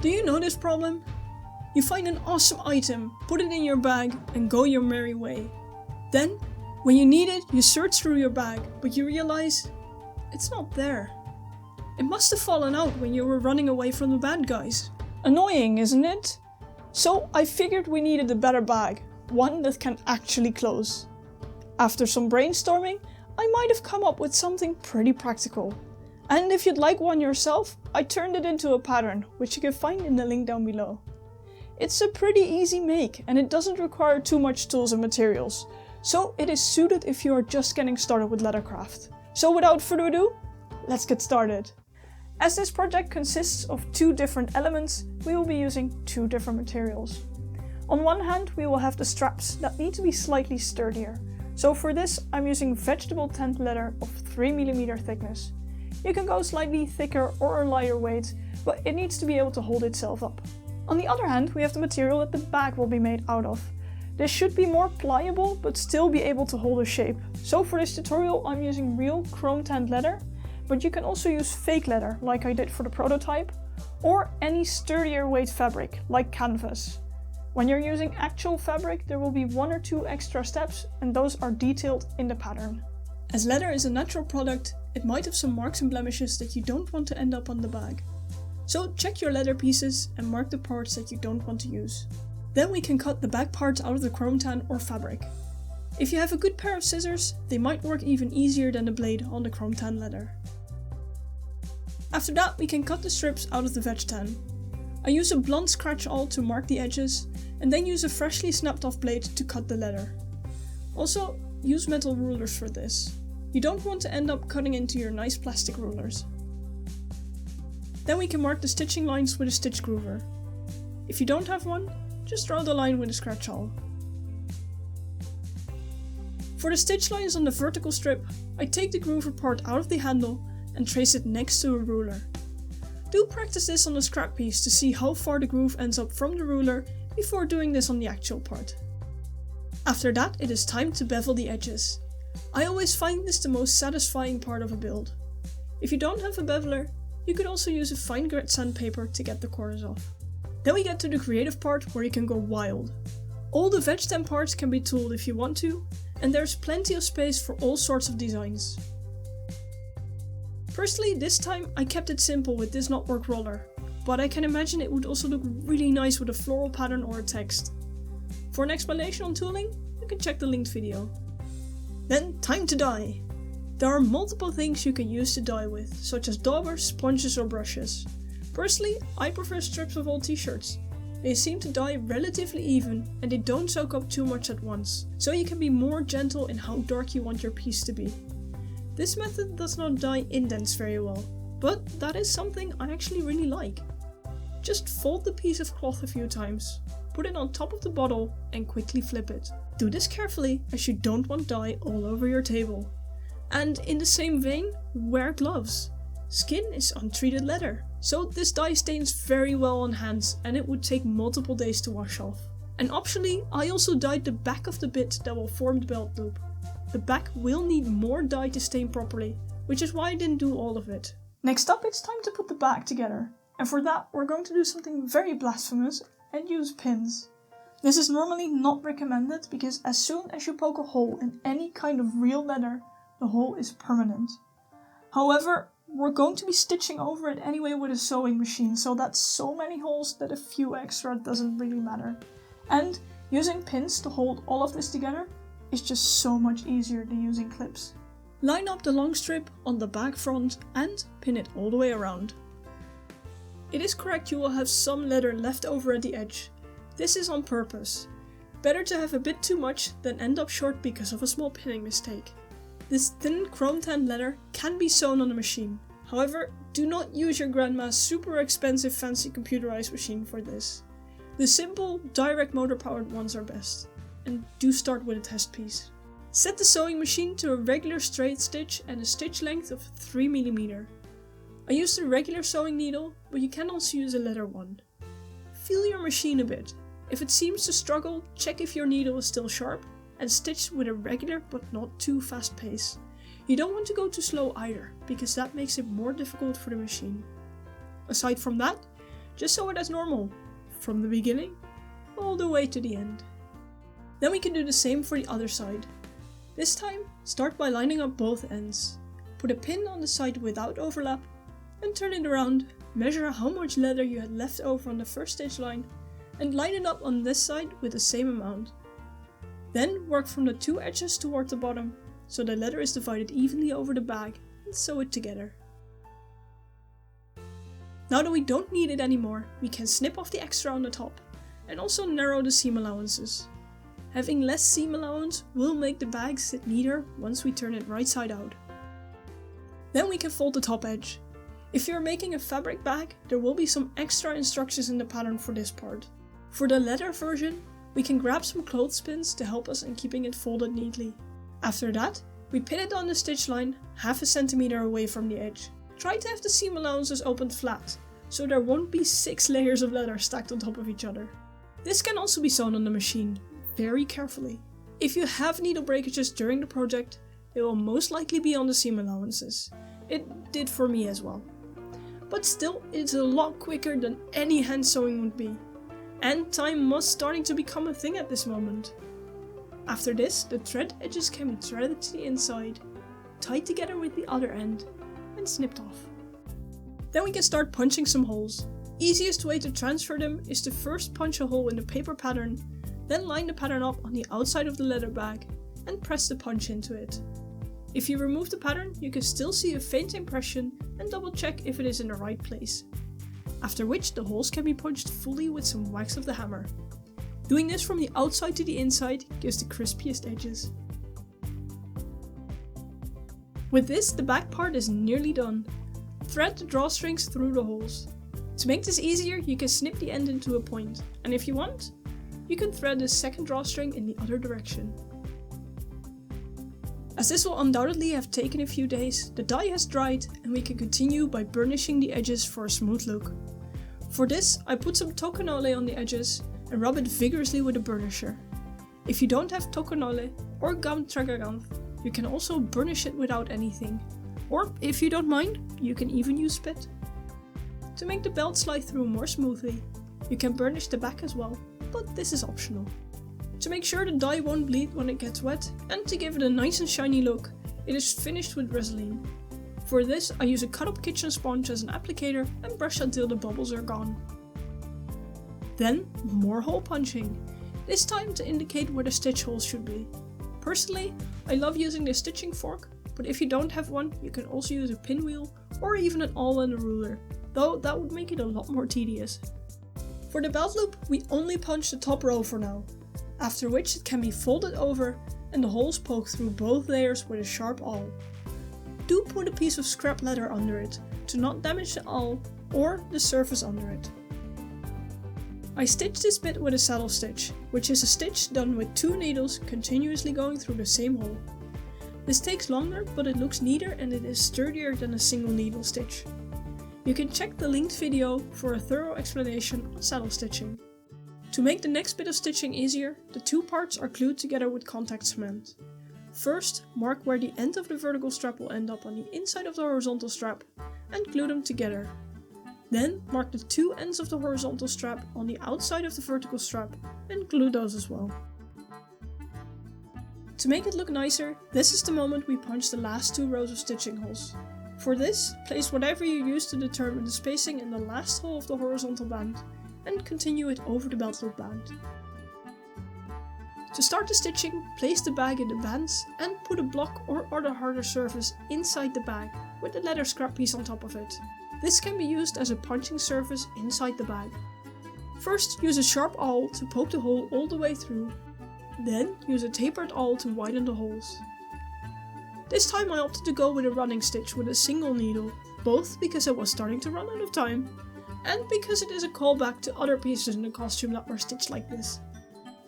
Do you know this problem? You find an awesome item, put it in your bag and go your merry way. Then, when you need it, you search through your bag, but you realize it's not there. It must have fallen out when you were running away from the bad guys. Annoying, isn't it? So I figured we needed a better bag, one that can actually close. After some brainstorming, I might have come up with something pretty practical. And if you'd like one yourself, I turned it into a pattern, which you can find in the link down below. It's a pretty easy make and it doesn't require too much tools and materials, so it is suited if you are just getting started with leathercraft. So without further ado, let's get started. As this project consists of two different elements, we will be using two different materials. On one hand, we will have the straps that need to be slightly sturdier. So for this, I'm using vegetable tanned leather of 3mm thickness. You can go slightly thicker or a lighter weight, but it needs to be able to hold itself up. On the other hand, we have the material that the bag will be made out of. This should be more pliable, but still be able to hold a shape. So for this tutorial, I'm using real chrome tanned leather, but you can also use fake leather, like I did for the prototype, or any sturdier weight fabric, like canvas. When you're using actual fabric, there will be 1 or 2 extra steps, and those are detailed in the pattern. As leather is a natural product, it might have some marks and blemishes that you don't want to end up on the bag. So check your leather pieces and mark the parts that you don't want to use. Then we can cut the back parts out of the chrome tan or fabric. If you have a good pair of scissors, they might work even easier than the blade on the chrome tan leather. After that, we can cut the strips out of the veg tan. I use a blunt scratch awl to mark the edges and then use a freshly snapped off blade to cut the leather. Also, use metal rulers for this. You don't want to end up cutting into your nice plastic rulers. Then we can mark the stitching lines with a stitch groover. If you don't have one, just draw the line with a scratch awl. For the stitch lines on the vertical strip, I take the groover part out of the handle and trace it next to a ruler. Do practice this on the scrap piece to see how far the groove ends up from the ruler before doing this on the actual part. After that, it is time to bevel the edges. I always find this the most satisfying part of a build. If you don't have a beveler, you could also use a fine grit sandpaper to get the corners off. Then we get to the creative part where you can go wild. All the veg tan parts can be tooled if you want to, and there's plenty of space for all sorts of designs. Personally, this time I kept it simple with this knotwork roller, but I can imagine it would also look really nice with a floral pattern or a text. For an explanation on tooling, you can check the linked video. Then time to dye! There are multiple things you can use to dye with, such as daubers, sponges or brushes. Personally, I prefer strips of old t-shirts. They seem to dye relatively even and they don't soak up too much at once, so you can be more gentle in how dark you want your piece to be. This method does not dye indents very well, but that is something I actually really like. Just fold the piece of cloth a few times, put it on top of the bottle and quickly flip it. Do this carefully as you don't want dye all over your table. And in the same vein, wear gloves. Skin is untreated leather, so this dye stains very well on hands and it would take multiple days to wash off. And optionally, I also dyed the back of the bit that will form the belt loop. The back will need more dye to stain properly, which is why I didn't do all of it. Next up, it's time to put the bag together. And for that, we're going to do something very blasphemous and use pins. This is normally not recommended because as soon as you poke a hole in any kind of real leather, the hole is permanent. However, we're going to be stitching over it anyway with a sewing machine, so that's so many holes that a few extra doesn't really matter. And using pins to hold all of this together is just so much easier than using clips. Line up the long strip on the back front and pin it all the way around. It is correct you will have some leather left over at the edge. This is on purpose. Better to have a bit too much than end up short because of a small pinning mistake. This thin chrome tan leather can be sewn on a machine. However, do not use your grandma's super expensive fancy computerized machine for this. The simple, direct motor powered ones are best. And do start with a test piece. Set the sewing machine to a regular straight stitch and a stitch length of 3mm. I used a regular sewing needle, but you can also use a leather one. Feel your machine a bit. If it seems to struggle, check if your needle is still sharp and stitch with a regular but not too fast pace. You don't want to go too slow either, because that makes it more difficult for the machine. Aside from that, just sew it as normal, from the beginning all the way to the end. Then we can do the same for the other side. This time, start by lining up both ends. Put a pin on the side without overlap and turn it around, measure how much leather you had left over on the first stitch line and line it up on this side with the same amount. Then work from the two edges toward the bottom so the leather is divided evenly over the bag and sew it together. Now that we don't need it anymore, we can snip off the extra on the top and also narrow the seam allowances. Having less seam allowance will make the bag sit neater once we turn it right side out. Then we can fold the top edge. If you're making a fabric bag, there will be some extra instructions in the pattern for this part. For the leather version, we can grab some clothespins to help us in keeping it folded neatly. After that, we pin it on the stitch line half a centimeter away from the edge. Try to have the seam allowances opened flat, so there won't be 6 layers of leather stacked on top of each other. This can also be sewn on the machine, very carefully. If you have needle breakages during the project, they will most likely be on the seam allowances. It did for me as well. But still, it's a lot quicker than any hand sewing would be. And time was starting to become a thing at this moment. After this, the thread edges can be threaded to the inside, tied together with the other end, and snipped off. Then we can start punching some holes. Easiest way to transfer them is to first punch a hole in the paper pattern, then line the pattern up on the outside of the leather bag and press the punch into it. If you remove the pattern, you can still see a faint impression and double check if it is in the right place. After which the holes can be punched fully with some wax of the hammer. Doing this from the outside to the inside gives the crispiest edges. With this, the back part is nearly done. Thread the drawstrings through the holes. To make this easier, you can snip the end into a point, and if you want, you can thread the second drawstring in the other direction. As this will undoubtedly have taken a few days, the dye has dried and we can continue by burnishing the edges for a smooth look. For this, I put some tokonole on the edges and rub it vigorously with a burnisher. If you don't have tokonole or gum tragaganth, you can also burnish it without anything. Or if you don't mind, you can even use spit. To make the belt slide through more smoothly, you can burnish the back as well, but this is optional. To make sure the dye won't bleed when it gets wet, and to give it a nice and shiny look, it is finished with Vaseline. For this, I use a cut up kitchen sponge as an applicator and brush until the bubbles are gone. Then, more hole punching, this time to indicate where the stitch holes should be. Personally, I love using the stitching fork, but if you don't have one, you can also use a pinwheel or even an awl and a ruler, though that would make it a lot more tedious. For the belt loop, we only punch the top row for now, after which it can be folded over and the holes poke through both layers with a sharp awl. Do put a piece of scrap leather under it to not damage the awl or the surface under it. I stitched this bit with a saddle stitch, which is a stitch done with 2 needles continuously going through the same hole. This takes longer, but it looks neater and it is sturdier than a single needle stitch. You can check the linked video for a thorough explanation on saddle stitching. To make the next bit of stitching easier, the 2 parts are glued together with contact cement. First, mark where the end of the vertical strap will end up on the inside of the horizontal strap and glue them together. Then, mark the 2 ends of the horizontal strap on the outside of the vertical strap and glue those as well. To make it look nicer, this is the moment we punch the last 2 rows of stitching holes. For this, place whatever you use to determine the spacing in the last hole of the horizontal band and continue it over the belt loop band. To start the stitching, place the bag in the bands and put a block or other harder surface inside the bag with a leather scrap piece on top of it. This can be used as a punching surface inside the bag. First, use a sharp awl to poke the hole all the way through. Then, use a tapered awl to widen the holes. This time I opted to go with a running stitch with a single needle, both because I was starting to run out of time, and because it is a callback to other pieces in the costume that were stitched like this.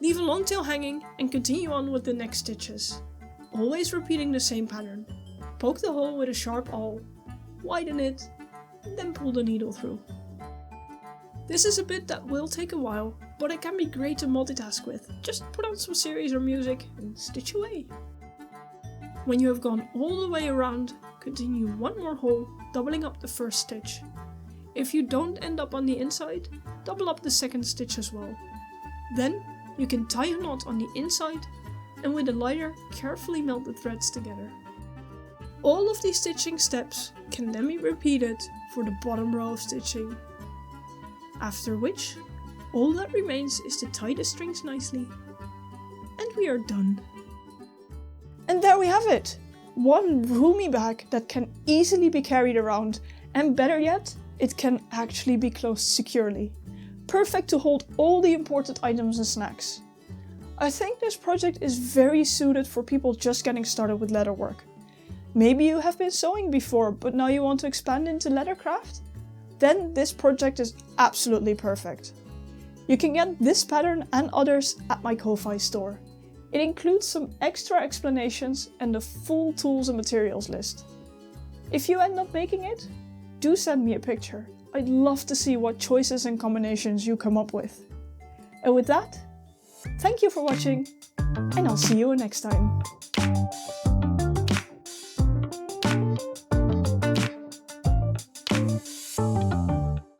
Leave a long tail hanging and continue on with the next stitches, always repeating the same pattern. Poke the hole with a sharp awl, widen it, and then pull the needle through. This is a bit that will take a while, but it can be great to multitask with. Just put on some series or music and stitch away. When you have gone all the way around, continue one more hole, doubling up the first stitch. If you don't end up on the inside, double up the second stitch as well. Then you can tie a knot on the inside and with a lighter carefully melt the threads together. All of these stitching steps can then be repeated for the bottom row of stitching. After which, all that remains is to tie the strings nicely. And we are done. And there we have it! One roomy bag that can easily be carried around, and better yet, it can actually be closed securely. Perfect to hold all the important items and snacks. I think this project is very suited for people just getting started with leatherwork. Maybe you have been sewing before, but now you want to expand into leathercraft? Then this project is absolutely perfect. You can get this pattern and others at my Ko-Fi store. It includes some extra explanations and the full tools and materials list. If you end up making it, do send me a picture. I'd love to see what choices and combinations you come up with. And with that, thank you for watching, and I'll see you next time.